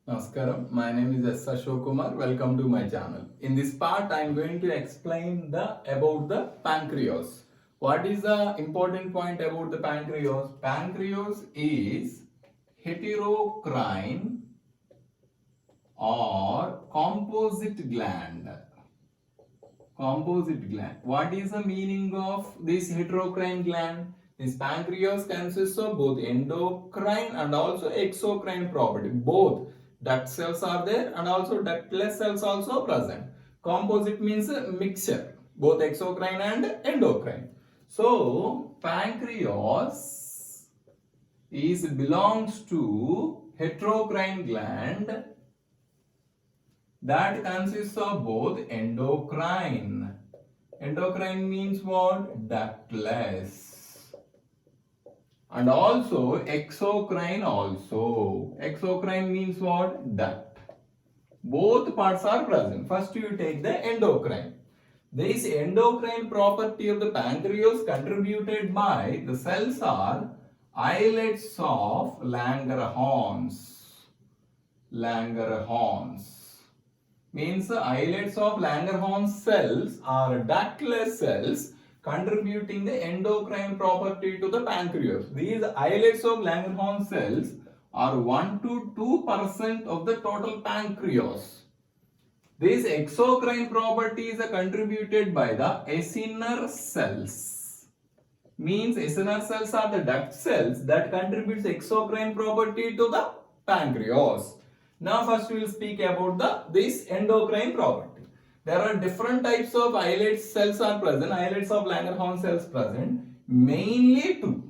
Namaskaram, my name is S. Ashok Kumar. Welcome to my channel. In this part, I am going to explain about the pancreas. What is the important point about the pancreas? Pancreas is heterocrine or composite gland. Composite gland. What is the meaning of this heterocrine gland? This pancreas consists of both endocrine and also exocrine property. Both duct cells are there and also ductless cells also present. Composite means a mixture, both exocrine and endocrine. So pancreas belongs to heterocrine gland that consists of both endocrine. Endocrine means what? Ductless. And also exocrine also. Exocrine means what? Duct. Both parts are present. First you take the endocrine. This endocrine property of the pancreas contributed by the cells are islets of Langerhans. Langerhans means the islets of Langerhans cells are ductless cells contributing the endocrine property to the pancreas. These islets of Langerhans cells are 1 to 2% of the total pancreas. These exocrine properties are contributed by the acinar cells. Means acinar cells are the duct cells that contributes exocrine property to the pancreas. Now first we will speak about this endocrine property. There are different types of islet cells are present, islets of Langerhans cells present, mainly two.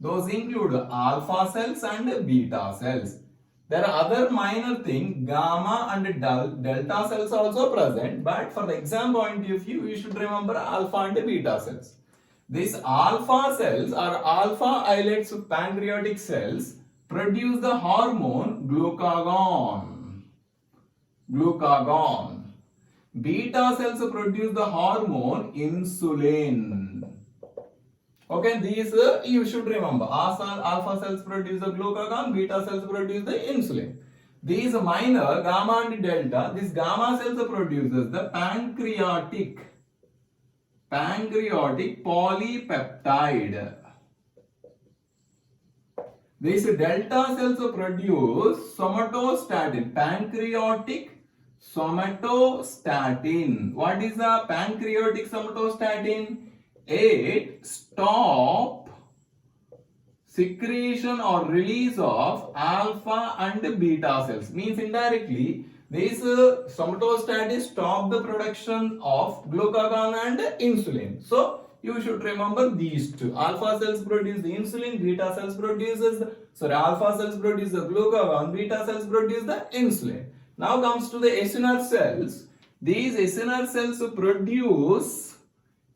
Those include alpha cells and beta cells. There are other minor things, gamma and delta cells also present, but for the exam point of view, you should remember alpha and beta cells. These alpha cells are alpha islets of pancreatic cells produce the hormone glucagon. Glucagon. Beta cells produce the hormone insulin. Okay, these you should remember. Alpha cells produce the glucagon, beta cells produce the insulin. These minor gamma and delta, this gamma cells produces the pancreatic polypeptide. These delta cells produce somatostatin, pancreatic somatostatin. What is the pancreatic somatostatin? It stops secretion or release of alpha and beta cells. Means indirectly, these somatostatin stop the production of glucagon and insulin. So you should remember these two. Alpha cells produce the insulin, beta cells alpha cells produce the glucagon, beta cells produce the insulin. Now comes to the acinar cells. These acinar cells produce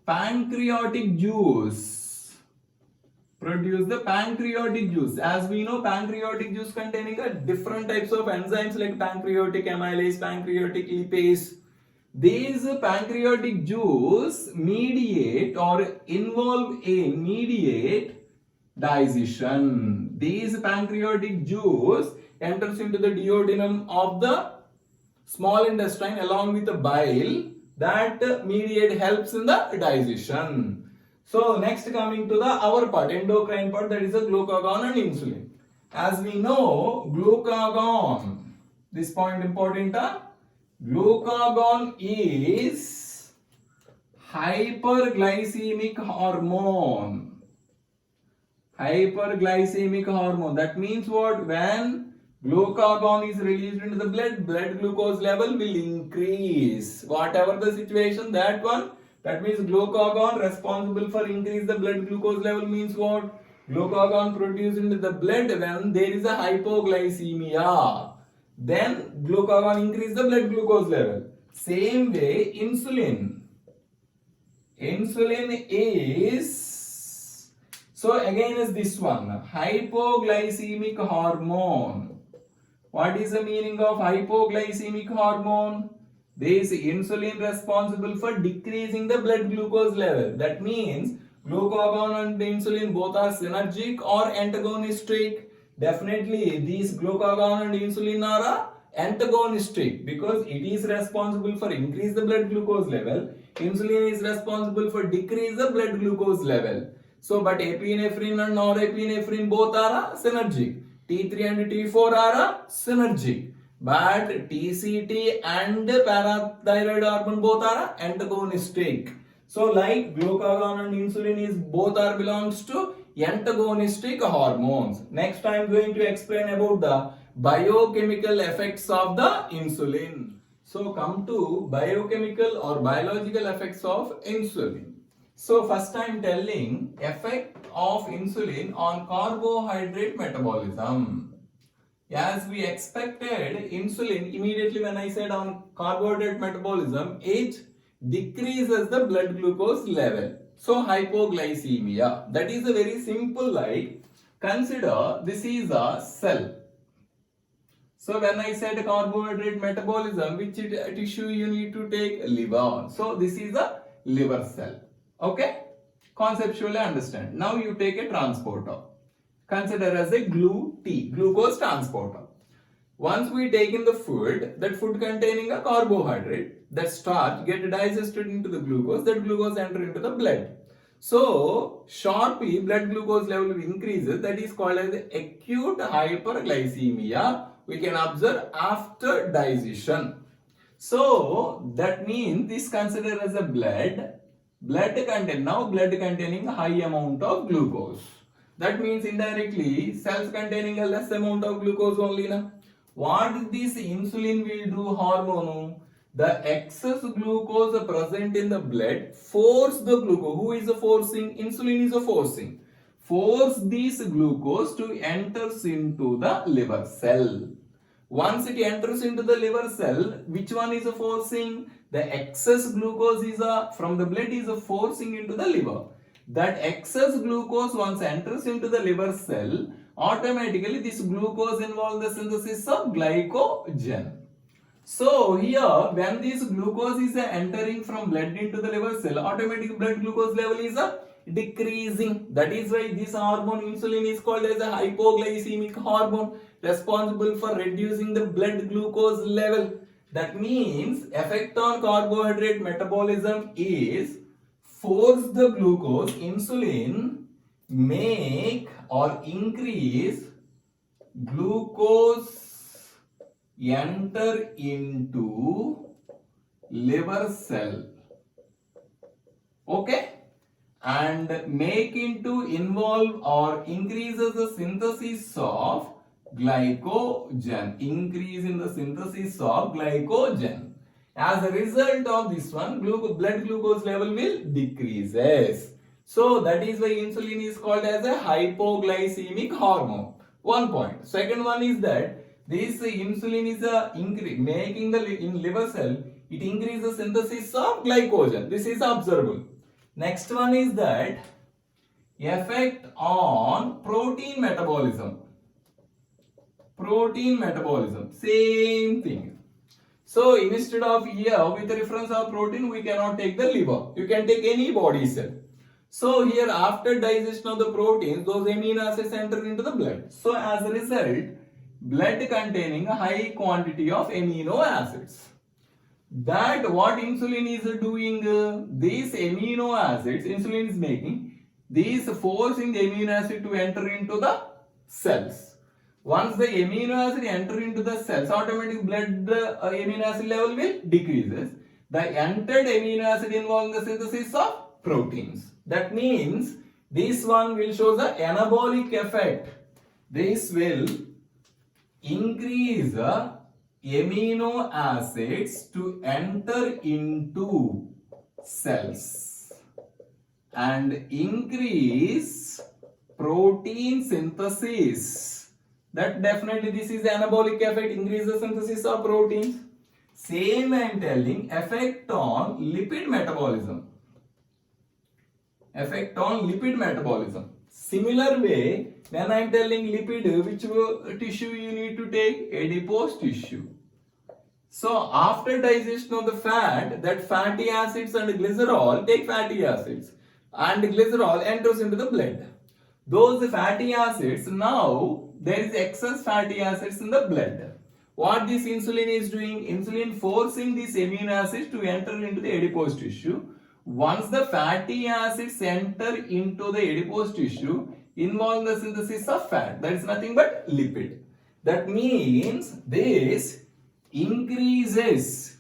pancreatic juice. Produce the pancreatic juice. As we know, pancreatic juice containing different types of enzymes like pancreatic amylase, pancreatic lipase. These pancreatic juice mediate digestion. These pancreatic juice enters into the duodenum of the small intestine along with the bile that helps in the digestion. So next coming to the our part, endocrine part, that is the glucagon and insulin. As we know, glucagon, this point important, glucagon is hyperglycemic hormone. Hyperglycemic hormone. That means what? When glucagon is released into the blood glucose level will increase. Whatever the situation, that means glucagon responsible for increase the blood glucose level means what? Glucagon produced into the blood when there is a hypoglycemia. Then glucagon increase the blood glucose level. Same way, insulin. Insulin is, so again is this one, hypoglycemic hormone. What is the meaning of hypoglycemic hormone? This insulin responsible for decreasing the blood glucose level. That means glucagon and insulin both are synergic or antagonistic. Definitely these glucagon and insulin are antagonistic because it is responsible for increase the blood glucose level. Insulin is responsible for decrease the blood glucose level. So, but epinephrine and norepinephrine both are synergic. T3 and T4 are synergic. But TCT and parathyroid hormone both are antagonistic. So, like glucagon and insulin is both are belongs to antagonistic hormones. Next, I am going to explain about the biochemical effects of the insulin. So, come to biochemical or biological effects of insulin. So, first I am telling effect of insulin on carbohydrate metabolism. As we expected, insulin immediately when I said on carbohydrate metabolism, it decreases the blood glucose level. So hypoglycemia, that is a very simple like, consider this is a cell. So when I said carbohydrate metabolism, which tissue you need to take? Liver. So this is a liver cell. Okay? Conceptually understand. Now you take a transporter. Consider as a glucose transporter. Once we take in the food, that food containing a carbohydrate, that starch get digested into the glucose, that glucose enter into the blood. So, sharply blood glucose level increases, that is called as acute hyperglycemia. We can observe after digestion. So, that means this considered as a blood containing high amount of glucose. That means indirectly cells containing a less amount of glucose only. Na? What this insulin will do hormone? The excess glucose present in the blood force the glucose. Who is forcing? Insulin is forcing. Force this glucose to enters into the liver cell. Once it enters into the liver cell, which one is forcing? The excess glucose is from the blood is forcing into the liver. That excess glucose once enters into the liver cell, automatically this glucose involves the synthesis of glycogen. So here, when this glucose is entering from blood into the liver cell, automatic blood glucose level is decreasing. That is why this hormone insulin is called as a hypoglycemic hormone, responsible for reducing the blood glucose level. That means effect on carbohydrate metabolism is force the glucose, insulin make or increase glucose enter into liver cell. Okay? And make into involve or increases the synthesis of glycogen. Increase in the synthesis of glycogen. As a result of this one, blood glucose level will decreases. So that is why insulin is called as a hypoglycemic hormone. One point. Second one is that this insulin is making the in liver cell, it increases synthesis of glycogen. This is observable. Next one is that effect on protein metabolism. Protein metabolism, same thing. So instead of here with reference of protein, we cannot take the liver. You can take any body cell. So here after digestion of the proteins, those amino acids enter into the blood. So as a result, blood containing a high quantity of amino acids. That what insulin is doing, these amino acids, insulin is making, these forcing the amino acid to enter into the cells. Once the amino acid enter into the cells, automatic blood amino acid level will decreases. The entered amino acid involves the synthesis of proteins. That means this one will show the anabolic effect. This will increase amino acids to enter into cells and increase protein synthesis. That definitely this is anabolic effect, increase the synthesis of proteins. Same I am telling effect on lipid metabolism. Effect on lipid metabolism. Similar way, when I am telling lipid, which tissue you need to take? Adipose tissue. So after digestion of the fat, that fatty acids and glycerol take fatty acids and glycerol enters into the blood. Those fatty acids now there is excess fatty acids in the blood. What this insulin is doing? Insulin forcing these amino acids to enter into the adipose tissue. Once the fatty acids enter into the adipose tissue, involve the synthesis of fat. That is nothing but lipid. That means this increases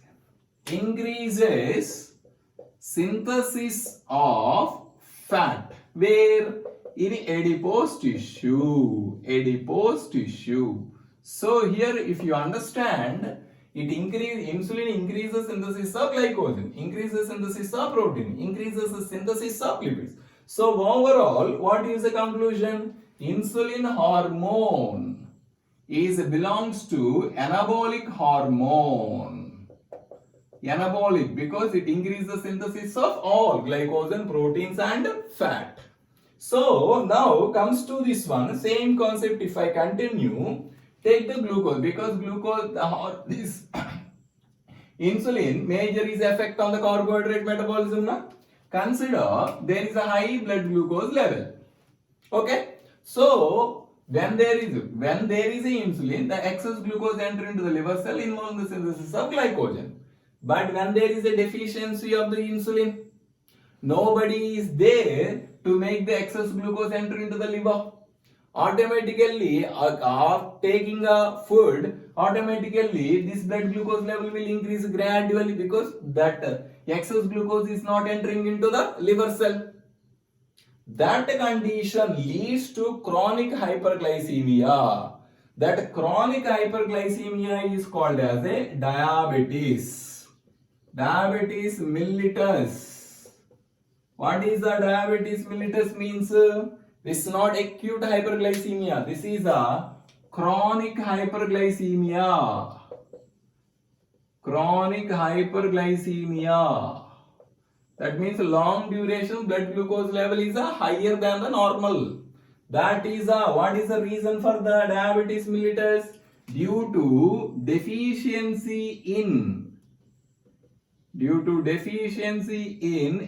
synthesis of fat. Where? In adipose tissue. So here, if you understand, insulin increases synthesis of glycogen, increases synthesis of protein, increases the synthesis of lipids. So overall, what is the conclusion? Insulin hormone belongs to anabolic hormone. Anabolic because it increases synthesis of all glycogen, proteins and fat. So now comes to this one, same concept. If I continue, take the glucose, because glucose or this insulin major is effect on the carbohydrate metabolism. Na? Consider there is a high blood glucose level. Okay, so when there is a insulin, the excess glucose enter into the liver cell, involving the synthesis of glycogen. But when there is a deficiency of the insulin, nobody is there to make the excess glucose enter into the liver. Automatically, taking a food, automatically this blood glucose level will increase gradually, because that excess glucose is not entering into the liver cell. That condition leads to chronic hyperglycemia. That chronic hyperglycemia is called as a diabetes. Diabetes mellitus. What is the diabetes mellitus means? This is not acute hyperglycemia. This is a chronic hyperglycemia. Chronic hyperglycemia. That means long duration blood glucose level is higher than the normal. That is what is the reason for the diabetes mellitus? Due to deficiency in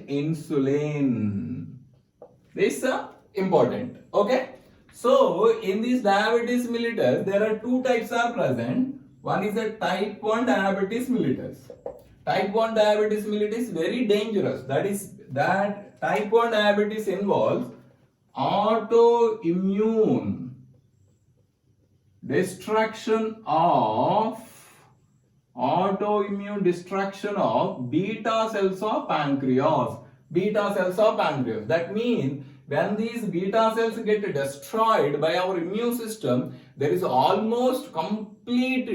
insulin. This is important. Okay. So in this diabetes mellitus, there are two types are present. One is a type 1 diabetes mellitus. Type 1 diabetes mellitus is very dangerous. That type 1 diabetes involves autoimmune destruction of beta cells of pancreas. That means when these beta cells get destroyed by our immune system, there is almost complete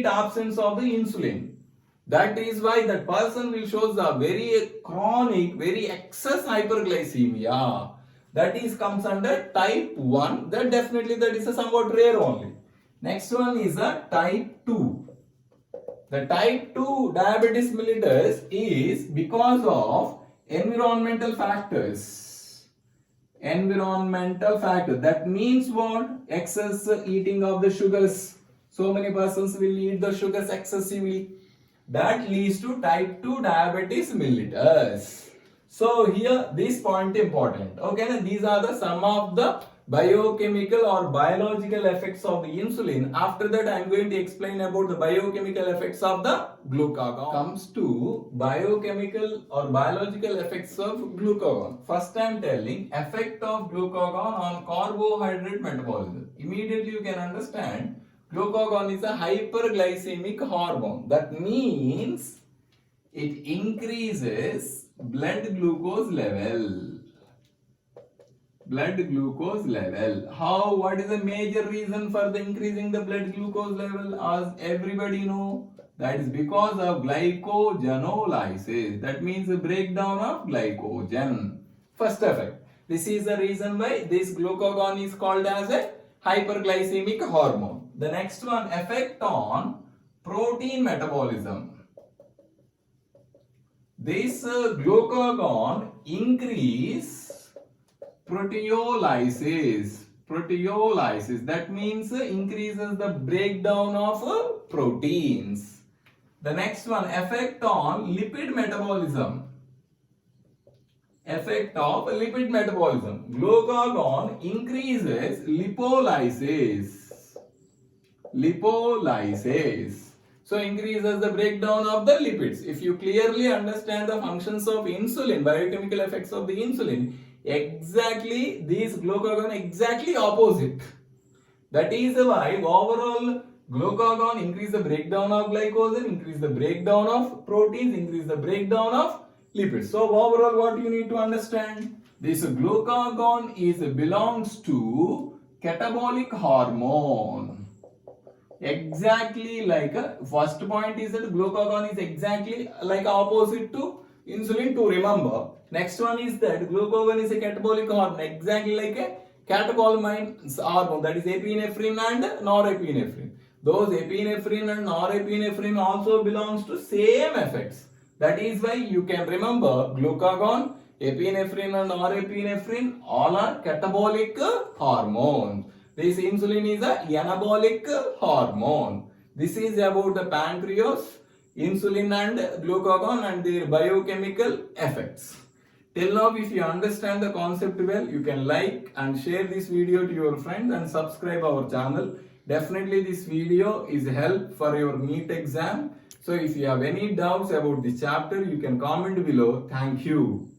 absence of the insulin. That is why that person will show the very chronic, very excess hyperglycemia. That comes under type 1. That is a somewhat rare only. Next one is a type 2. The type 2 diabetes mellitus is because of environmental factors. That means what? Excess eating of the sugars. So many persons will eat the sugars excessively. That leads to type 2 diabetes mellitus. So here this point important. Okay, now these are the some of the biochemical or biological effects of the insulin. After that, I am going to explain about the biochemical effects of the glucagon. Comes to biochemical or biological effects of glucagon. First, I am telling effect of glucagon on carbohydrate metabolism. Immediately, you can understand glucagon is a hyperglycemic hormone. That means it increases blood glucose level. How? What is the major reason for the increasing the blood glucose level? As everybody know, that is because of glycogenolysis. That means the breakdown of glycogen. First effect. This is the reason why this glucagon is called as a hyperglycemic hormone. The next one, effect on protein metabolism. This glucagon increase proteolysis. That means increases the breakdown of proteins. The next one, effect on lipid metabolism. effect of lipid metabolism. Glucagon increases lipolysis. Lipolysis. So increases the breakdown of the lipids. If you clearly understand the functions of insulin, biochemical effects of the insulin, exactly these glucagon exactly opposite. That is why overall glucagon increase the breakdown of glycogen, increase the breakdown of proteins, increase the breakdown of lipids. So overall what you need to understand? This glucagon belongs to catabolic hormone. Exactly like first point is that glucagon is exactly like opposite to insulin to remember. Next one is that glucagon is a catabolic hormone exactly like a catecholamine hormone, that is epinephrine and norepinephrine. Those epinephrine and norepinephrine also belongs to same effects. That is why you can remember glucagon, epinephrine and norepinephrine all are catabolic hormones. This insulin is a anabolic hormone. This is about the pancreas, insulin and glucagon and their biochemical effects. Till now, if you understand the concept well, you can like and share this video to your friends and subscribe our channel. Definitely this video is help for your NEET exam. So if you have any doubts about this chapter, you can comment below. Thank you.